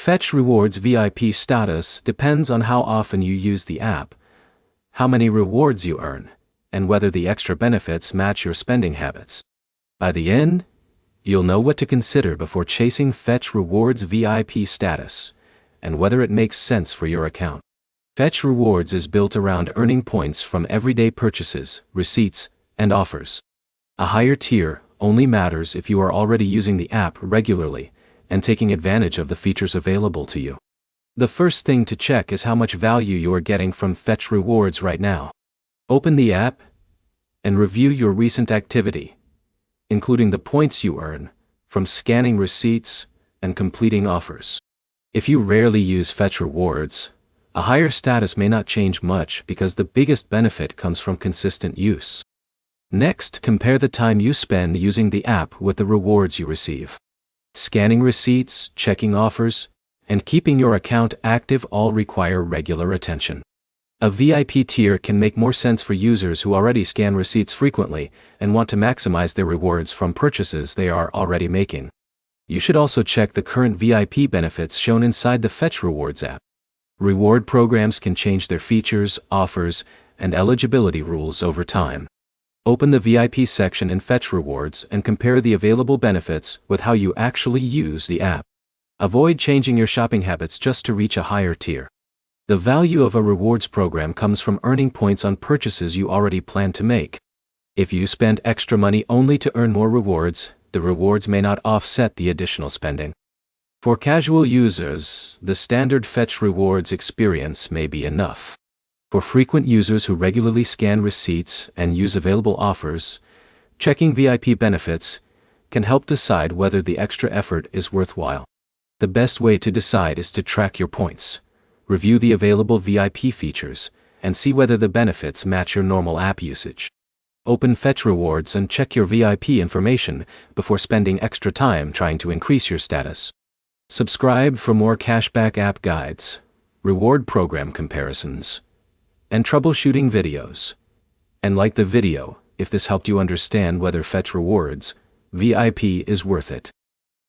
Fetch Rewards VIP status depends on how often you use the app, how many rewards you earn, and whether the extra benefits match your spending habits. By the end, you'll know what to consider before chasing Fetch Rewards VIP status, and whether it makes sense for your account. Fetch Rewards is built around earning points from everyday purchases, receipts, and offers. A higher tier only matters if you are already using the app regularly and taking advantage of the features available to you. The first thing to check is how much value you are getting from Fetch Rewards right now. Open the app and review your recent activity, including the points you earn from scanning receipts and completing offers. If you rarely use Fetch Rewards, a higher status may not change much because the biggest benefit comes from consistent use. Next, compare the time you spend using the app with the rewards you receive. Scanning receipts, checking offers, and keeping your account active all require regular attention. A VIP tier can make more sense for users who already scan receipts frequently and want to maximize their rewards from purchases they are already making. You should also check the current VIP benefits shown inside the Fetch Rewards app. Reward programs can change their features, offers, and eligibility rules over time. Open the VIP section in Fetch Rewards and compare the available benefits with how you actually use the app. Avoid changing your shopping habits just to reach a higher tier. The value of a rewards program comes from earning points on purchases you already plan to make. If you spend extra money only to earn more rewards, the rewards may not offset the additional spending. For casual users, the standard Fetch Rewards experience may be enough. For frequent users who regularly scan receipts and use available offers, checking VIP benefits can help decide whether the extra effort is worthwhile. The best way to decide is to track your points, review the available VIP features, and see whether the benefits match your normal app usage. Open Fetch Rewards and check your VIP information before spending extra time trying to increase your status. Subscribe for more cashback app guides, reward program comparisons, and troubleshooting videos. And like the video if this helped you understand whether Fetch Rewards VIP is worth it.